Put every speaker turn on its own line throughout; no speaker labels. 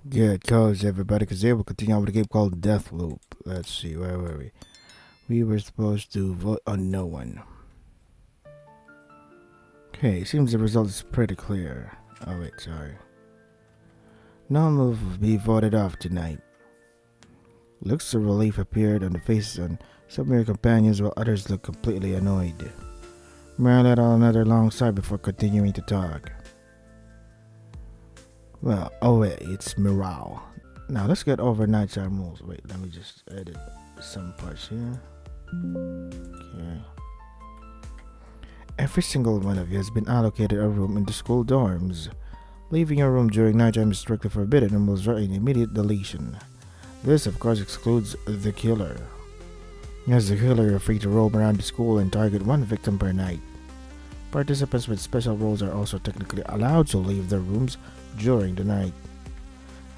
Good codes, everybody, because they will continue on with a game called Deathloop. Let's see, where were we? We were supposed to vote on no one. Okay, seems the result is pretty clear. Oh, wait, sorry. No one will be voted off tonight. Looks of relief appeared on the faces of some of your companions while others looked completely annoyed. Mara let out another long sigh before continuing to talk. Well, oh wait, it's morale. Now let's get over nighttime rules. Wait, let me just edit some parts here. Okay. Every single one of you has been allocated a room in the school dorms. Leaving your room during nighttime is strictly forbidden and will result in immediate deletion. This, of course, excludes the killer. As the killer, you're free to roam around the school and target one victim per night. Participants with special roles are also technically allowed to leave their rooms during the night.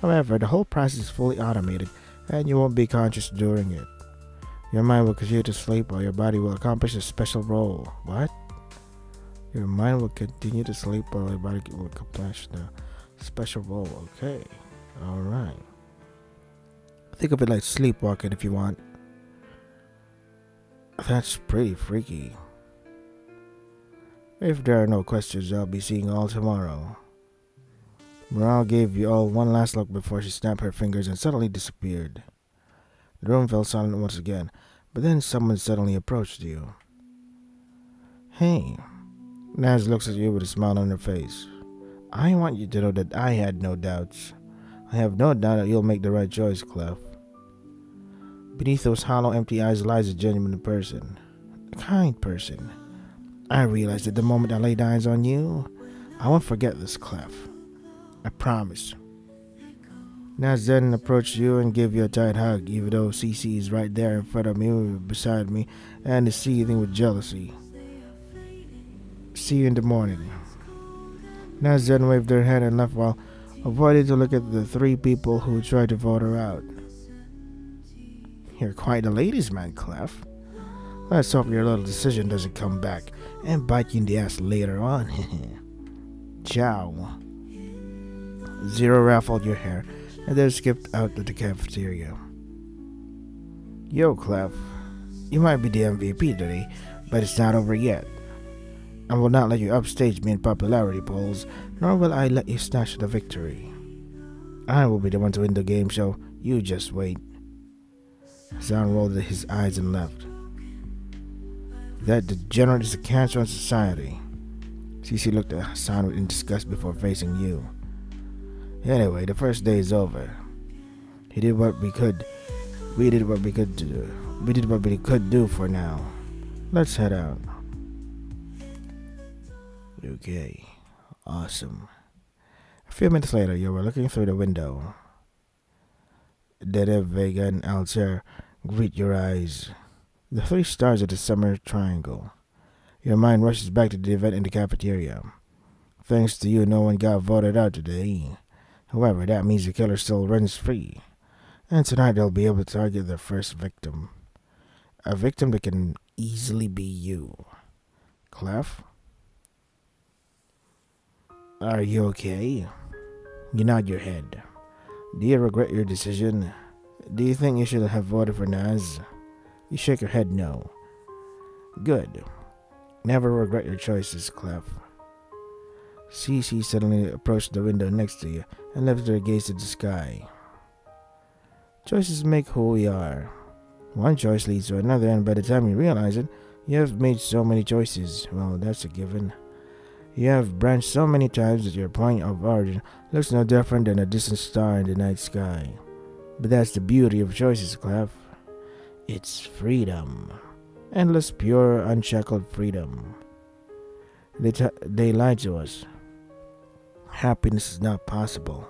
However, the whole process is fully automated and you won't be conscious during it. Your mind will continue to sleep while your body will accomplish a special role. What? Your mind will continue to sleep while your body will accomplish the special role. Okay. Alright. Think of it like sleepwalking if you want. That's pretty freaky. If there are no questions, I'll be seeing you all tomorrow. Morale gave you all one last look before she snapped her fingers and suddenly disappeared. The room fell silent once again, but then someone suddenly approached you. Hey. Naz looks at you with a smile on her face. I want you to know that I had no doubts. I have no doubt that you'll make the right choice, Clef. Beneath those hollow, empty eyes lies a genuine person. A kind person. I realized that the moment I laid eyes on you, I won't forget this, Clef. I promise. Naz then approached you and gave you a tight hug, even though Cece is right there in front of me, beside me, and is seething with jealousy. See you in the morning. Naz then waved her hand and left while avoiding to look at the three people who tried to vote her out. You're quite a ladies' man, Clef. Let's hope your little decision doesn't come back and bite you in the ass later on. Ciao. Zero ruffled your hair and then skipped out of the cafeteria. Yo, Clef. You might be the MVP today, but it's not over yet. I will not let you upstage me in popularity polls, nor will I let you snatch the victory. I will be the one to win the game show, you just wait. Hassan rolled his eyes and left. That degenerate is a cancer on society. Cece looked at Hassan in disgust before facing you. Anyway, the first day is over. He did what we could. We did what we could do. We did what we could do for now. Let's head out. Okay. Awesome. A few minutes later, you were looking through the window. Dedev, Vega, and Altair greet your eyes. The three stars of the summer triangle. Your mind rushes back to the event in the cafeteria. Thanks to you, no one got voted out today. However, that means the killer still runs free. And tonight they'll be able to target their first victim. A victim that can easily be you. Clef? Are you okay? You nod your head. Do you regret your decision? Do you think you should have voted for Naz? You shake your head no. Good. Never regret your choices, Clef. Cece suddenly approached the window next to you and lifted her gaze to the sky. Choices make who we are. One choice leads to another, and by the time you realize it, you have made so many choices. Well, that's a given. You have branched so many times that your point of origin looks no different than a distant star in the night sky. But that's the beauty of choices, Clef. It's freedom. Endless, pure, unshackled freedom. They lied to us. Happiness is not possible.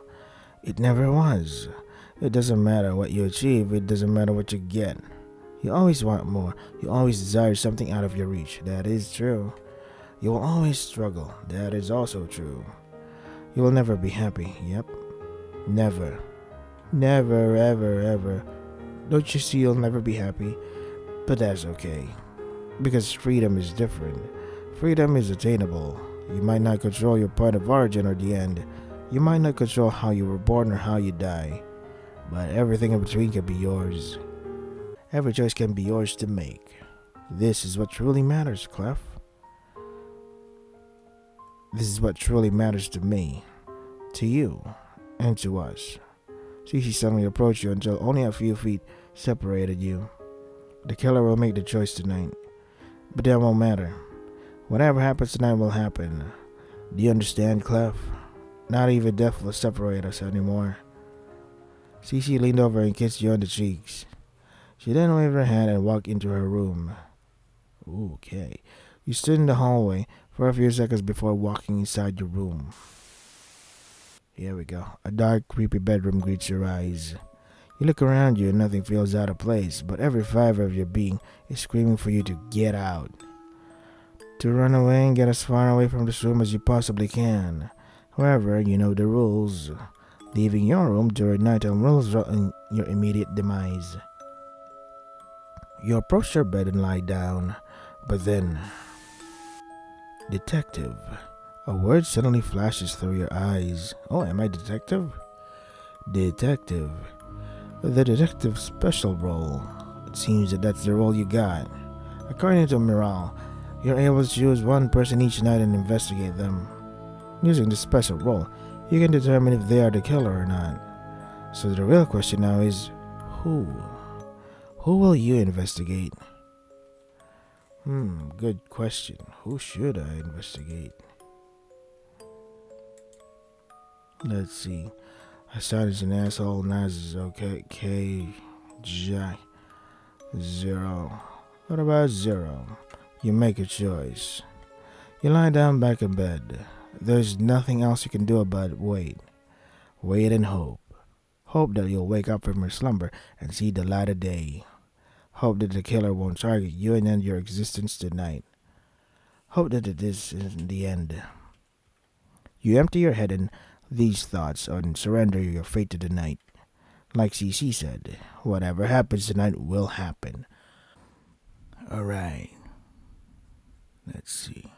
It never was. It doesn't matter what you achieve, it doesn't matter what you get. You always want more. You always desire something out of your reach. That is true. You will always struggle. That is also true. You will never be happy. Yep. Never. Never, ever, ever. Don't you see you'll never be happy? But that's okay. Because freedom is different. Freedom is attainable. You might not control your point of origin or the end. You might not control how you were born or how you die, but everything in between can be yours. Every choice can be yours to make. This is what truly matters, Clef. This is what truly matters to me, to you, and to us. Cece suddenly approached you until only a few feet separated you. The killer will make the choice tonight, but that won't matter. Whatever happens tonight will happen. Do you understand, Clef? Not even death will separate us anymore. Cece leaned over and kissed you on the cheeks. She then waved her hand and walked into her room. Okay. You stood in the hallway for a few seconds before walking inside your room. Here we go. A dark, creepy bedroom greets your eyes. You look around you and nothing feels out of place, but every fiber of your being is screaming for you to get out. To run away and get as far away from this room as you possibly can. However, you know the rules. Leaving your room during nighttime will result in your immediate demise. You approach your bed and lie down, but then... Detective. A word suddenly flashes through your eyes. Oh, am I detective? Detective. The detective special role. It seems that that's the role you got. According to Miral, you're able to choose one person each night and investigate them. Using the special role, you can determine if they are the killer or not. So the real question now is, who? Who will you investigate? Good question. Who should I investigate? Let's see. Hassan is an asshole. Naz is okay. K. Jack. Zero. What about Zero? You make a choice. You lie down back in bed. There's nothing else you can do but wait. Wait and hope. Hope that you'll wake up from your slumber and see the light of day. Hope that the killer won't target you and end your existence tonight. Hope that it is in the end. You empty your head in these thoughts and surrender your fate to the night. Like CC said, whatever happens tonight will happen. Alright. Let's see.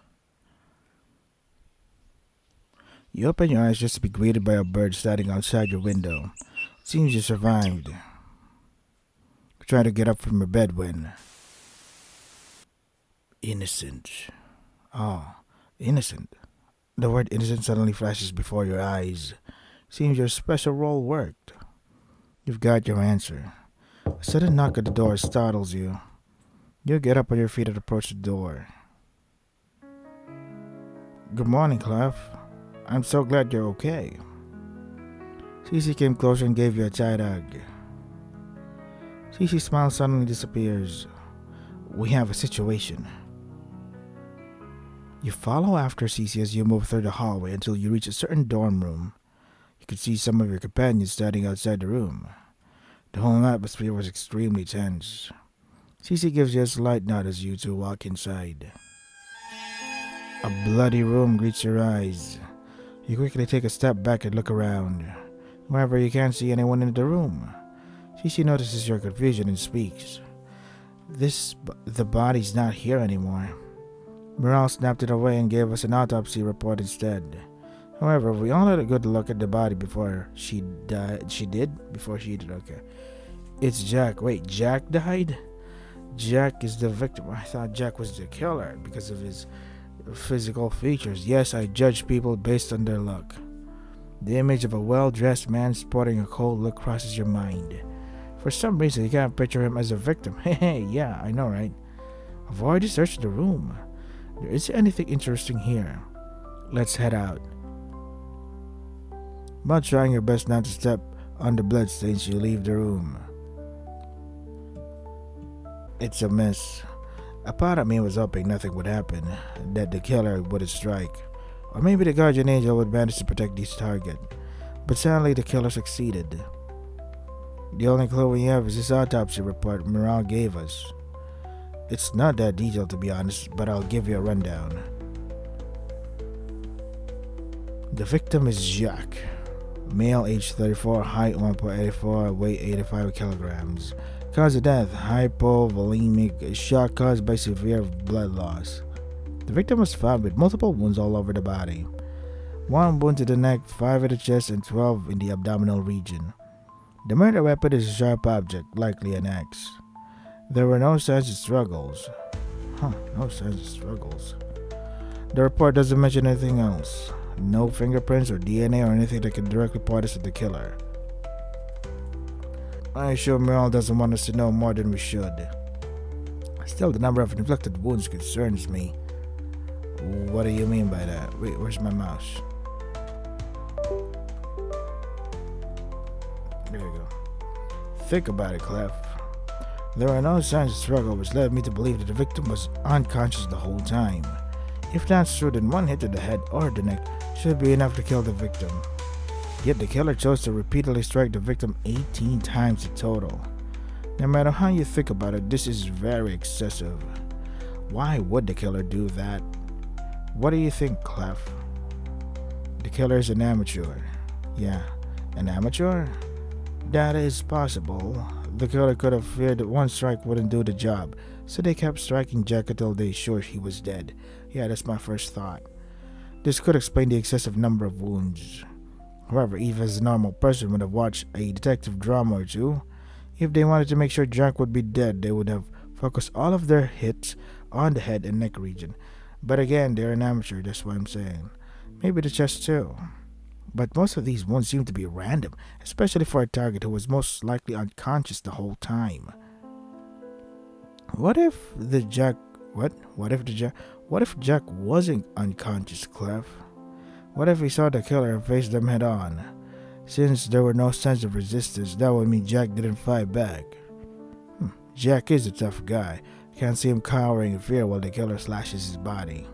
You open your eyes just to be greeted by a bird standing outside your window. It seems you survived. Try to get up from your bed when... Innocent. Oh, innocent. The word innocent suddenly flashes before your eyes. Seems your special role worked. You've got your answer. A sudden knock at the door startles you. You get up on your feet and approach the door. Good morning, Clef. I'm so glad you're okay. Cece came closer and gave you a tight hug. Cece's smile suddenly disappears. We have a situation. You follow after Cece as you move through the hallway until you reach a certain dorm room. You can see some of your companions standing outside the room. The whole atmosphere was extremely tense. Cece gives you a slight nod as you two walk inside. A bloody room greets your eyes. You quickly take a step back and look around. However, you can't see anyone in the room. Cece notices your confusion and speaks. The body's not here anymore. Miral snapped it away and gave us an autopsy report instead. However, we all had a good look at the body before she died. Before she did, okay. It's Jack. Wait, Jack died? Jack is the victim. I thought Jack was the killer because of his physical features. Yes, I judge people based on their look. The image of a well-dressed man sporting a cold look crosses your mind. For some reason, you can't picture him as a victim. Hey, yeah, I know, right? I've already searched the room. There isn't anything interesting here. Let's head out. While trying your best not to step on the bloodstains, you leave the room. It's a mess. A part of me was hoping nothing would happen, that the killer wouldn't strike, or maybe the guardian angel would manage to protect this target. But sadly, the killer succeeded. The only clue we have is this autopsy report Miral gave us. It's not that detailed, to be honest, but I'll give you a rundown. The victim is Jacques. Male, age 34, height 1.84, weight 85 kilograms. Cause of death, hypovolemic shock caused by severe blood loss. The victim was found with multiple wounds all over the body. 1 wound to the neck, 5 in the chest, and 12 in the abdominal region. The murder weapon is a sharp object, likely an axe. There were no signs of struggles. No signs of struggles. The report doesn't mention anything else. No fingerprints or DNA or anything that can directly point us to the killer. I'm sure Meryl doesn't want us to know more than we should. Still, the number of inflicted wounds concerns me. What do you mean by that? Wait, where's my mouse? There you go. Think about it, Clef. There are no signs of struggle, which led me to believe that the victim was unconscious the whole time. If that's true, then 1 hit to the head or the neck should be enough to kill the victim. Yet the killer chose to repeatedly strike the victim 18 times in total. No matter how you think about it, this is very excessive. Why would the killer do that? What do you think, Clef? The killer is an amateur. Yeah, an amateur? That is possible. The killer could have feared that 1 strike wouldn't do the job, so they kept striking Jack until they sure he was dead. Yeah, that's my first thought. This could explain the excessive number of wounds. However, Eve as a normal person would have watched a detective drama or two. If they wanted to make sure Jack would be dead, they would have focused all of their hits on the head and neck region. But again, they're an amateur, that's what I'm saying. Maybe the chest too. But most of these wounds seem to be random, especially for a target who was most likely unconscious the whole time. What if Jack wasn't unconscious, Clef? What if he saw the killer and faced them head on? Since there were no signs of resistance, that would mean Jack didn't fight back. Jack is a tough guy. Can't see him cowering in fear while the killer slashes his body.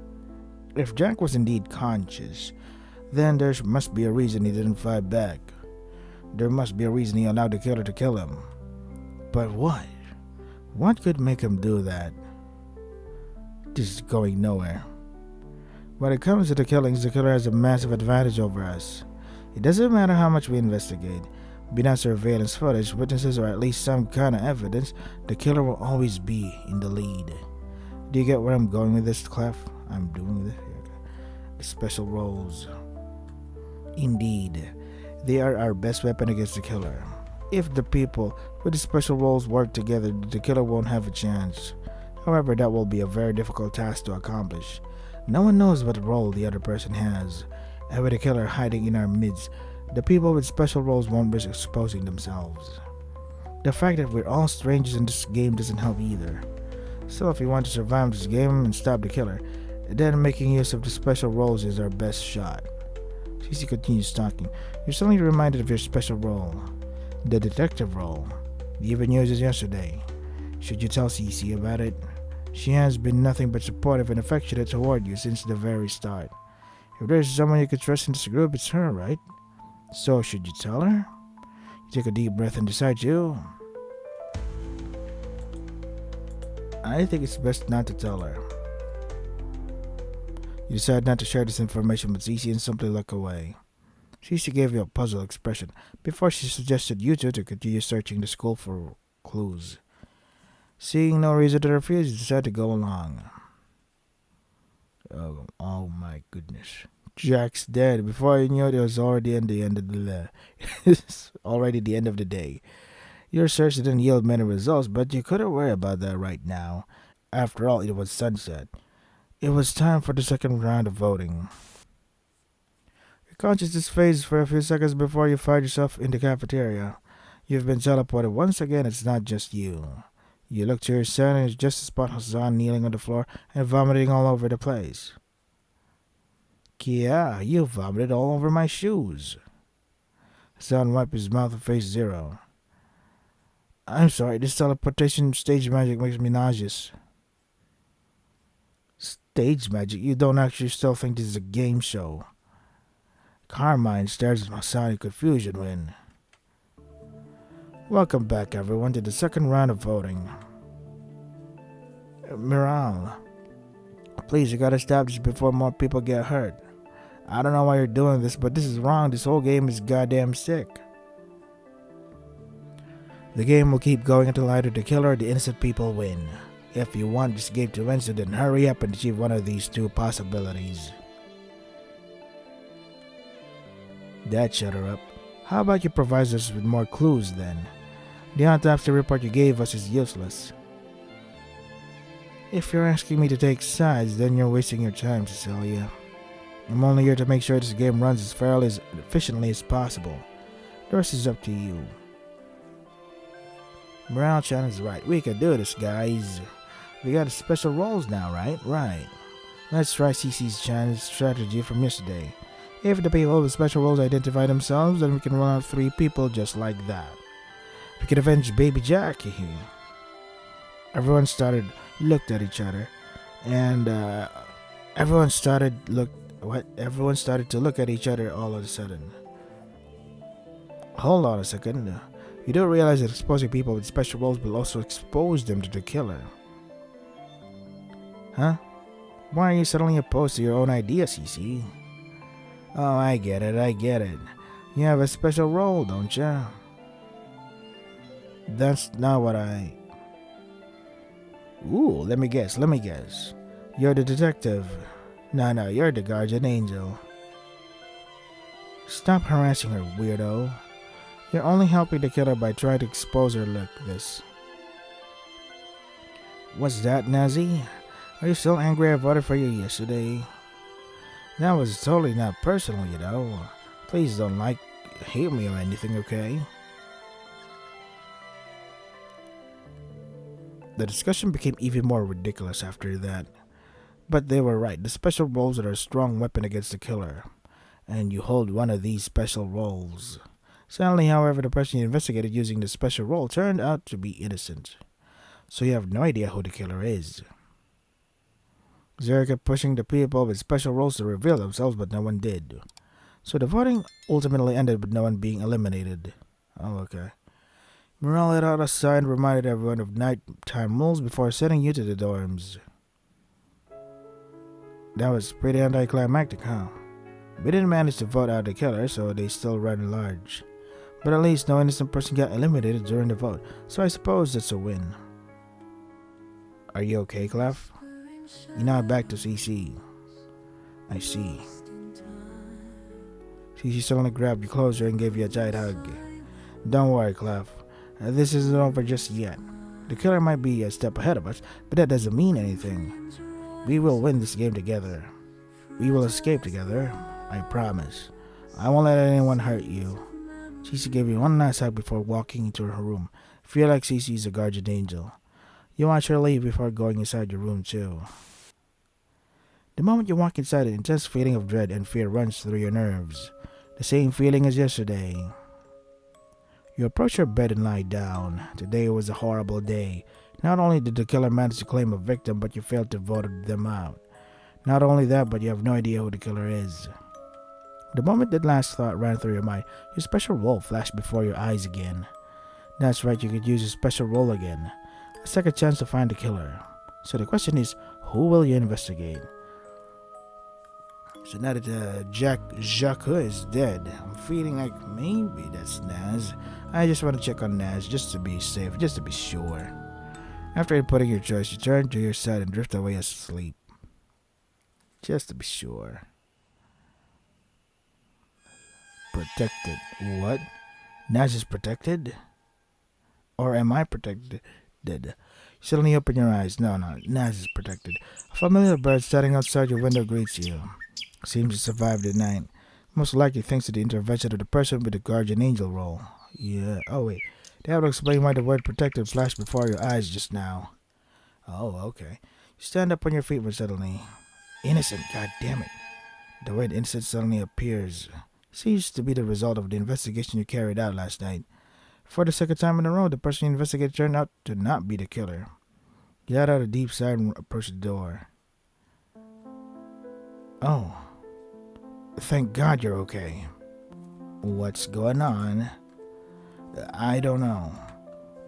If Jack was indeed conscious, then there must be a reason he didn't fight back. There must be a reason he allowed the killer to kill him. But what? What could make him do that? This is going nowhere. When it comes to the killings, the killer has a massive advantage over us. It doesn't matter how much we investigate. Without surveillance footage, witnesses, or at least some kind of evidence, the killer will always be in the lead. Do you get where I'm going with this, Clef? I'm doing this. The special roles. Indeed, they are our best weapon against the killer. If the people with the special roles work together, the killer won't have a chance. However, that will be a very difficult task to accomplish. No one knows what role the other person has, and with the killer hiding in our midst, the people with special roles won't risk exposing themselves. The fact that we're all strangers in this game doesn't help either. So if we want to survive this game and stop the killer, then making use of the special roles is our best shot. Cece continues talking. You're suddenly reminded of your special role, the detective role. You even used it yesterday. Should you tell Cece about it? She has been nothing but supportive and affectionate toward you since the very start. If there's someone you could trust in this group, it's her, right? So should you tell her? You take a deep breath and decide to. I think it's best not to tell her. You decide not to share this information with Cece and simply look away. Cece gave you a puzzled expression before she suggested you two to continue searching the school for clues. Seeing no reason to refuse, you decide to go along. Oh my goodness. Jack's dead. Before you knew it, it was already the end of the day. Your search didn't yield many results, but you couldn't worry about that right now. After all, it was sunset. It was time for the second round of voting. Your consciousness fades for a few seconds before you find yourself in the cafeteria. You've been teleported once again. It's not just you. You look to your side and it's just to spot Hassan kneeling on the floor and vomiting all over the place. Yeah, you vomited all over my shoes. Hassan wiped his mouth and faced Zero. I'm sorry, this teleportation stage magic makes me nauseous. Stage magic? You don't actually still think this is a game show? Carmine stares at Hassan in confusion when... Welcome back, everyone, to the second round of voting. Miral, please, you gotta stop this before more people get hurt. I don't know why you're doing this, but this is wrong. This whole game is goddamn sick. The game will keep going until either the killer or the innocent people win. If you want this game to end, so then hurry up and achieve one of these two possibilities. That shut her up. How about you provide us with more clues then? The autopsy report you gave us is useless. If you're asking me to take sides, then you're wasting your time, Cecilia. I'm only here to make sure this game runs as fairly as efficiently as possible. The rest is up to you. Morale-chan is right. We can do this, guys. We got special roles now, right? Right. Let's try CC's strategy from yesterday. If the people with special roles identify themselves, then we can run out 3 people just like that. We can avenge Baby Jackie here. Everyone looked at each other, and everyone started to look at each other all of a sudden. Hold on a second. You do realize that exposing people with special roles will also expose them to the killer. Huh? Why are you suddenly opposed to your own idea, CC? Oh, I get it. You have a special role, don't you? That's not what I... Ooh, let me guess. You're the detective. No, you're the guardian angel. Stop harassing her, weirdo. You're only helping the killer by trying to expose her like this. What's that, Nazi? Are you still angry I voted for you yesterday? That was totally not personal, you know. Please don't hate me or anything, okay? The discussion became even more ridiculous after that. But they were right. The special roles are a strong weapon against the killer. And you hold one of these special roles. Sadly, however, the person you investigated using the special role turned out to be innocent. So you have no idea who the killer is. Zero kept pushing the people with special roles to reveal themselves, but no one did. So the voting ultimately ended with no one being eliminated. Oh, okay. Morale let out a sign and reminded everyone of nighttime rules before sending you to the dorms. That was pretty anticlimactic, huh? We didn't manage to vote out the killer, so they still ran large. But at least no innocent person got eliminated during the vote, so I suppose that's a win. Are you okay, Clef? You now back to CC. I see. CC suddenly grabbed you closer and gave you a giant hug. Don't worry, Clef. This isn't over just yet. The killer might be a step ahead of us, but that doesn't mean anything. We will win this game together. We will escape together. I promise. I won't let anyone hurt you. CC gave you one last hug before walking into her room. Feel like CC is a guardian angel. You watch her leave before going inside your room too. The moment you walk inside, an intense feeling of dread and fear runs through your nerves. The same feeling as yesterday. You approach your bed and lie down. Today was a horrible day. Not only did the killer manage to claim a victim, but you failed to vote them out. Not only that, but you have no idea who the killer is. The moment that last thought ran through your mind, your special role flashed before your eyes again. That's right, you could use your special role again. A second chance to find the killer. So the question is, who will you investigate? So now that Jacques is dead, I'm feeling like maybe that's Naz. I just want to check on Naz just to be safe, just to be sure. After putting your choice, you turn to your side and drift away asleep. Just to be sure. Protected. What? Naz is protected? Or am I protected? You suddenly open your eyes. No, Naz is protected. A familiar bird standing outside your window greets you. Seems to survive the night. Most likely thanks to the intervention of the person with the guardian angel role. Yeah. Oh, wait. That would explain why the word protected flashed before your eyes just now. Oh, okay. You stand up on your feet suddenly. Innocent, god damn it. The word innocent suddenly appears. Seems to be the result of the investigation you carried out last night. For the second time in a row, the person you investigated turned out to not be the killer. You let out a deep sigh and approached the door. Oh. Thank God you're okay. What's going on? I don't know.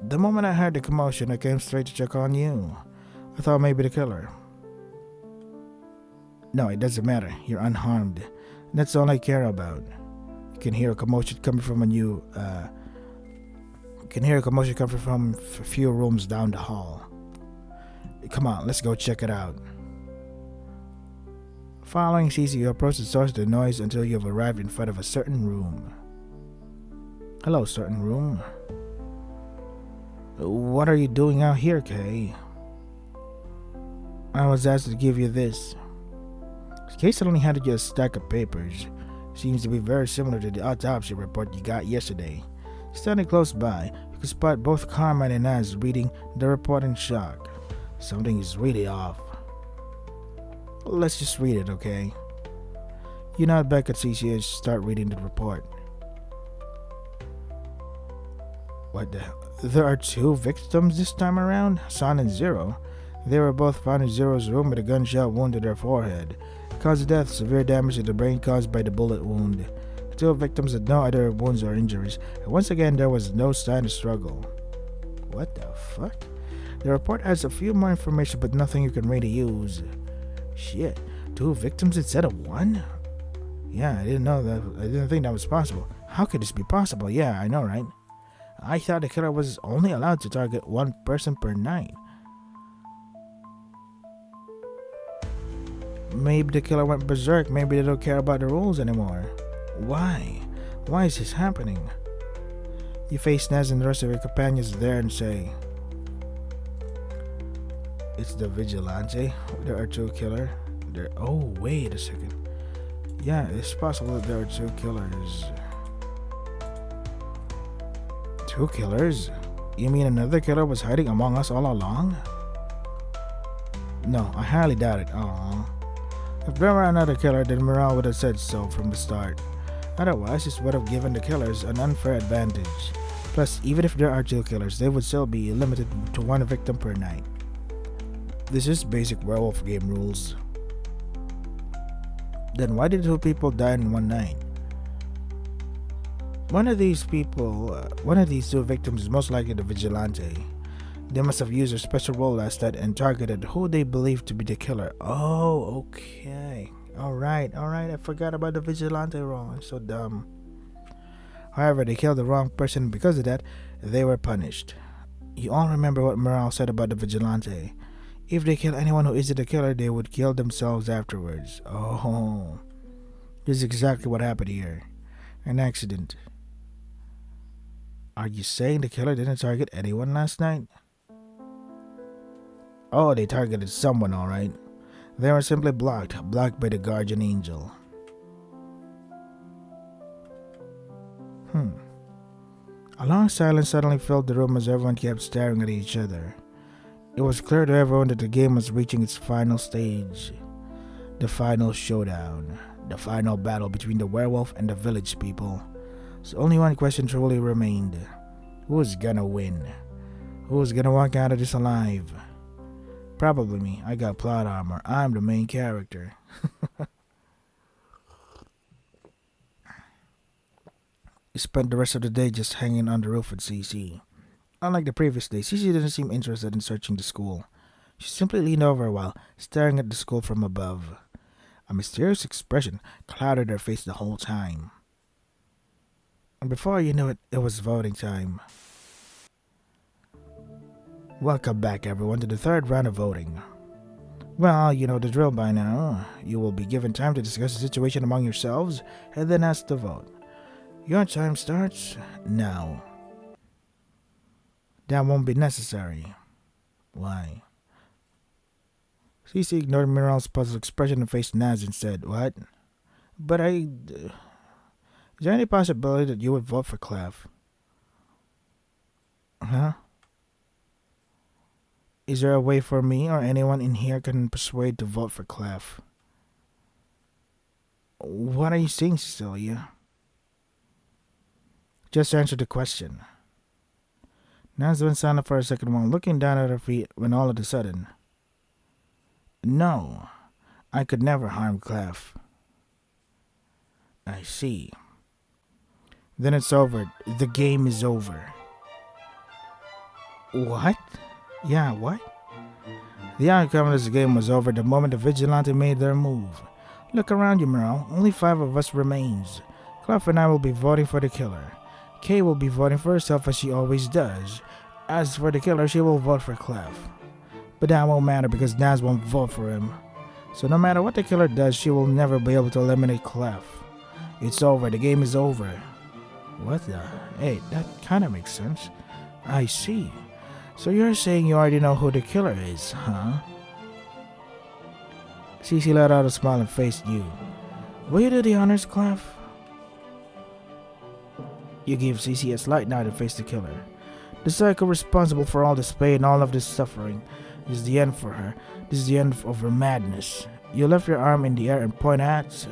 The moment I heard the commotion, I came straight to check on you. I thought maybe the killer. No, it doesn't matter. You're unharmed. That's all I care about. You can hear a commotion coming from a few rooms down the hall. Come on, let's go check it out. Following Cece, you approach the source of the noise until you have arrived in front of a certain room. Hello, certain room. What are you doing out here, Kay? I was asked to give you this. Kay suddenly handed you a stack of papers. Seems to be very similar to the autopsy report you got yesterday. Standing close by, you could spot both Carmine and Naz reading the report in shock. Something is really off. Let's just read it, okay? You nod back at Cece and start reading the report. What the hell? There are 2 victims this time around? San and Zero. They were both found in Zero's room with a gunshot wound to their forehead. Cause of death, severe damage to the brain caused by the bullet wound. The 2 victims had no other wounds or injuries, and once again there was no sign of struggle. What the fuck? The report adds a few more information but nothing you can really use. Shit, 2 victims instead of 1? Yeah, I didn't think that was possible. How could this be possible? Yeah, I know, right? I thought the killer was only allowed to target 1 person per night. Maybe the killer went berserk. Maybe they don't care about the rules anymore. Why? Why is this happening? You face Naz and the rest of your companions there and say, it's the vigilante. There are 2 killers. Oh, wait a second. Yeah, it's possible that there are 2 killers. 2 killers? You mean another killer was hiding among us all along? No, I highly doubt it. Aww. If there were another killer, then Morale would have said so from the start. Otherwise, this would have given the killers an unfair advantage. Plus, even if there are 2 killers, they would still be limited to 1 victim per night. This is basic werewolf game rules. Then why did 2 people die in 1 night? One of these 2 victims is most likely the vigilante. They must have used their special role last night and targeted who they believe to be the killer. Oh, okay. Alright. I forgot about the vigilante role. I'm so dumb. However, they killed the wrong person, and because of that, they were punished. You all remember what Morale said about the vigilante. If they kill anyone who isn't the killer, they would kill themselves afterwards. Oh. This is exactly what happened here. An accident. Are you saying the killer didn't target anyone last night? Oh, they targeted someone, alright. They were simply blocked by the guardian angel. A long silence suddenly filled the room as everyone kept staring at each other. It was clear to everyone that the game was reaching its final stage. The final showdown. The final battle between the werewolf and the village people. So only one question truly remained. Who's gonna win? Who's gonna walk out of this alive? Probably me. I got plot armor. I'm the main character. We spent the rest of the day just hanging on the roof with Cece. Unlike the previous day, Cece didn't seem interested in searching the school. She simply leaned over while staring at the school from above. A mysterious expression clouded her face the whole time. And before you knew it, it was voting time. Welcome back, everyone, to the 3rd round of voting. Well, you know the drill by now. You will be given time to discuss the situation among yourselves and then asked to vote. Your time starts now. That won't be necessary. Why? Cece ignored Morale's puzzled expression and faced Naz and said, What? But is there any possibility that you would vote for Clef? Huh? Is there a way for me or anyone in here can persuade to vote for Clef? What are you saying, Cecilia? Just answer the question. Naz went silent for a second while looking down at her feet when all of a sudden, No, I could never harm Clef. I see. Then it's over. The game is over. What? Yeah, what? The outcome of this game was over the moment the vigilante made their move. Look around you, Morale. Only 5 of us remains. Clef and I will be voting for the killer. Kay will be voting for herself as she always does. As for the killer, she will vote for Clef. But that won't matter because Naz won't vote for him. So no matter what the killer does, she will never be able to eliminate Clef. It's over. The game is over. What the? Hey, that kind of makes sense. I see. So you're saying you already know who the killer is, huh? Cece let out a smile and faced you. Will you do the honors, Clef? You gave Cece a slight nod and faced the killer. The psycho responsible for all this pain and all of this suffering. This is the end for her. This is the end of her madness. You left your arm in the air and point at...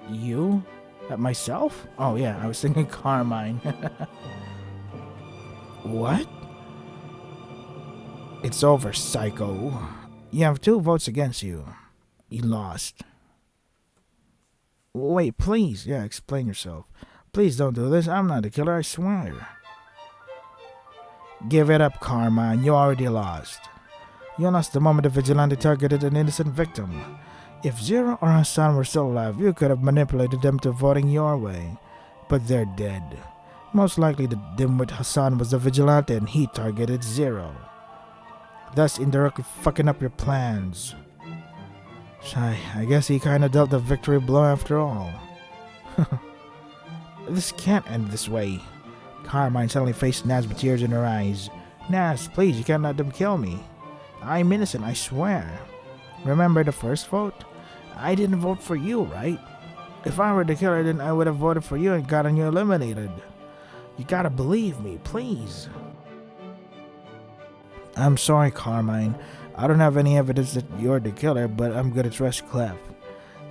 You? At myself? Oh yeah, I was thinking Carmine. What? It's over, psycho. You have 2 votes against you. You lost. Wait, please. Yeah, explain yourself. Please don't do this. I'm not the killer, I swear. Give it up, Carmine. You already lost. You lost the moment the vigilante targeted an innocent victim. If Zero or Hassan were still alive, you could have manipulated them to voting your way. But they're dead. Most likely the dimwit Hassan was the vigilante and he targeted Zero, thus indirectly fucking up your plans. I guess he kinda dealt the victory blow after all. This can't end this way. Carmine suddenly faced Naz with tears in her eyes. Naz, please, you can't let them kill me. I'm innocent, I swear. Remember the first vote? I didn't vote for you, right? If I were the killer, then I would have voted for you and gotten you eliminated. You gotta believe me, please. I'm sorry, Carmine. I don't have any evidence that you're the killer, but I'm gonna trust Clef.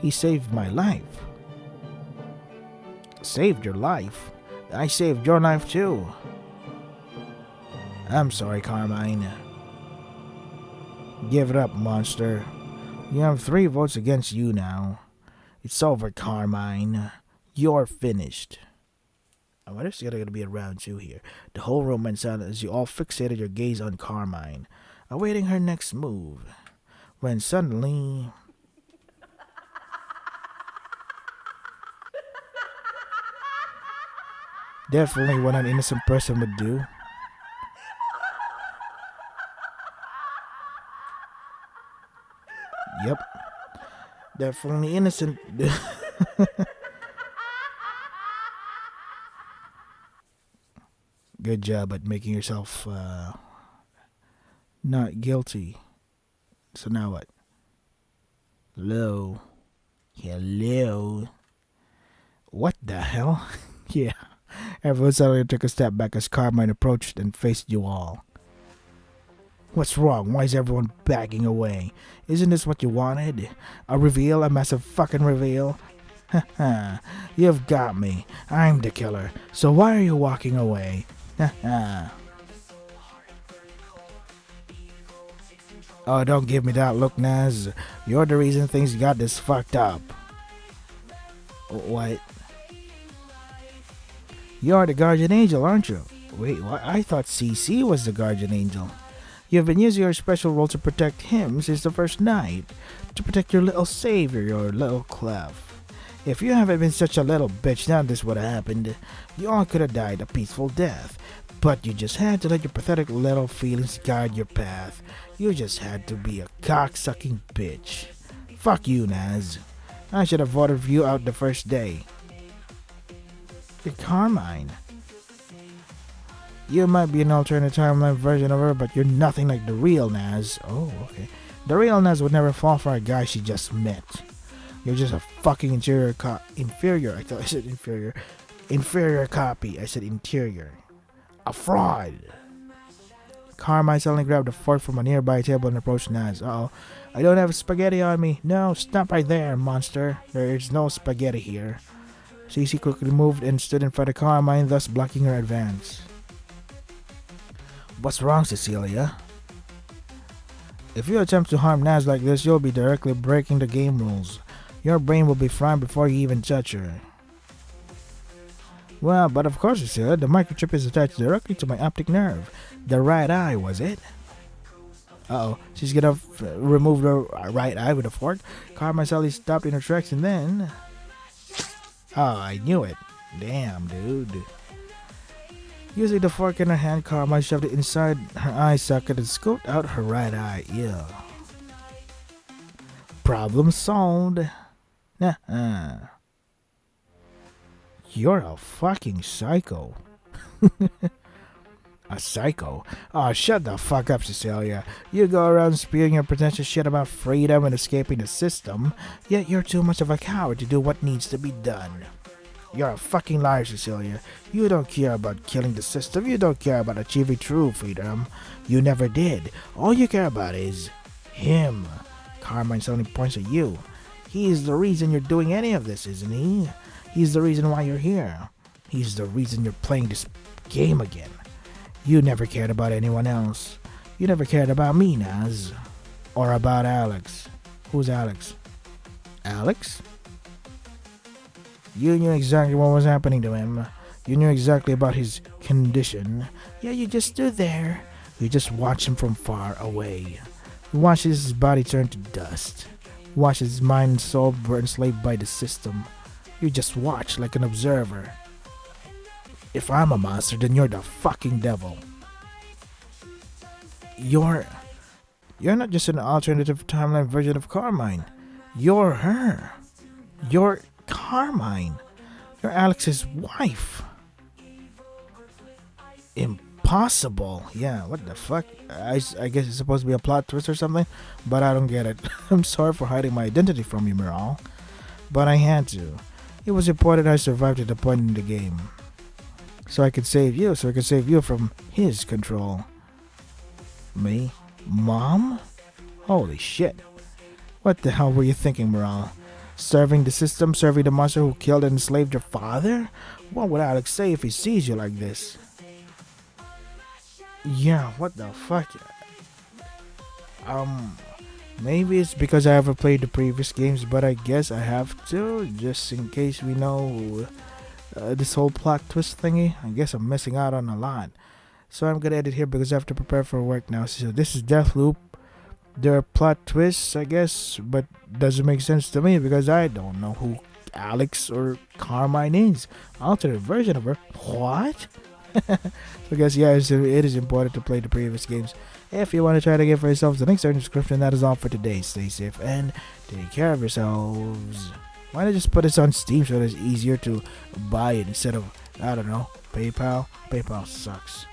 He saved my life. Saved your life? I saved your life too. I'm sorry, Carmine. Give it up, monster. You have 3 votes against you now. It's over, Carmine. You're finished. I wonder if there's going to be a round 2 here. The whole room went silent as you all fixated your gaze on Carmine, awaiting her next move. When suddenly... Definitely what an innocent person would do. Yep. Definitely innocent. Good job at making yourself not guilty. So now what? Hello? Hello? What the hell? Yeah. Everyone suddenly took a step back as Carmine approached and faced you all. What's wrong? Why is everyone backing away? Isn't this what you wanted? A reveal? A massive fucking reveal? Haha, you've got me. I'm the killer. So why are you walking away? Haha. Oh, don't give me that look, Naz. You're the reason things got this fucked up. What? You're the guardian angel, aren't you? Wait, what? I thought CC was the guardian angel. You've been using your special role to protect him since the first night. To protect your little savior, your little Clef. If you haven't been such a little bitch, none of this would have happened. You all could have died a peaceful death. But you just had to let your pathetic little feelings guide your path. You just had to be a cocksucking bitch. Fuck you, Naz. I should have voted you out the first day. You're Carmine. You might be an alternate timeline version of her, but you're nothing like the real Naz. Oh, okay. The real Naz would never fall for a guy she just met. You're just a fucking inferior. I thought I said inferior. Inferior copy. I said interior. A fraud. Carmine suddenly grabbed a fork from a nearby table and approached Naz. Uh-oh. I don't have spaghetti on me. No, stop right there, monster. There is no spaghetti here. Cece quickly moved and stood in front of Carmine, thus blocking her advance. What's wrong, Cecilia? If you attempt to harm Naz like this, you'll be directly breaking the game rules. Your brain will be fried before you even touch her. Well, but of course, Cecilia, the microchip is attached directly to my optic nerve. The right eye, was it? Uh-oh, she's gonna remove the right eye with a fork. Carmine suddenly stopped in her tracks and then... Oh, I knew it. Damn, dude. Using the fork in her hand, Carmine shoved it inside her eye socket and scooped out her right eye. Ew. Problem solved. Nah. You're a fucking psycho. A psycho? Oh, shut the fuck up, Cecilia. You go around spewing your pretentious shit about freedom and escaping the system, yet you're too much of a coward to do what needs to be done. You're a fucking liar, Cecilia. You don't care about killing the system. You don't care about achieving true freedom. You never did. All you care about is him. Carmine's only points at you. He's the reason you're doing any of this, isn't he? He's the reason why you're here. He's the reason you're playing this game again. You never cared about anyone else. You never cared about me, Naz. Or about Alex. Who's Alex? Alex? You knew exactly what was happening to him. You knew exactly about his condition. Yeah, you just stood there. You just watched him from far away. You watched his body turn to dust. You watched his mind and soul were enslaved by the system. You just watched like an observer. If I'm a monster, then you're the fucking devil. You're not just an alternative timeline version of Carmine. You're her. You're Carmine. You're Alex's wife. Impossible. Yeah, what the fuck? I guess it's supposed to be a plot twist or something, but I don't get it. I'm sorry for hiding my identity from you, Miral. But I had to. It was important I survived to the point in the game. So I could save you, from his control. Me? Mom? Holy shit. What the hell were you thinking, Miral? Serving the system, serving the monster who killed and enslaved your father? What would Alex say if he sees you like this? Yeah, what the fuck? Maybe it's because I haven't played the previous games, but I guess I have to, just in case we know this whole plot twist thingy. I guess I'm missing out on a lot. So I'm gonna edit here because I have to prepare for work now. So this is Deathloop. There are plot twists, I guess, but doesn't make sense to me because I don't know who Alex or Carmine is. Alternate version of her. What? So I guess, yeah, it is important to play the previous games. If you want to try to get for yourselves, the links are in the description. That is all for today. Stay safe and take care of yourselves. Why not just put this on Steam so that it's easier to buy it instead of, I don't know, PayPal? PayPal sucks.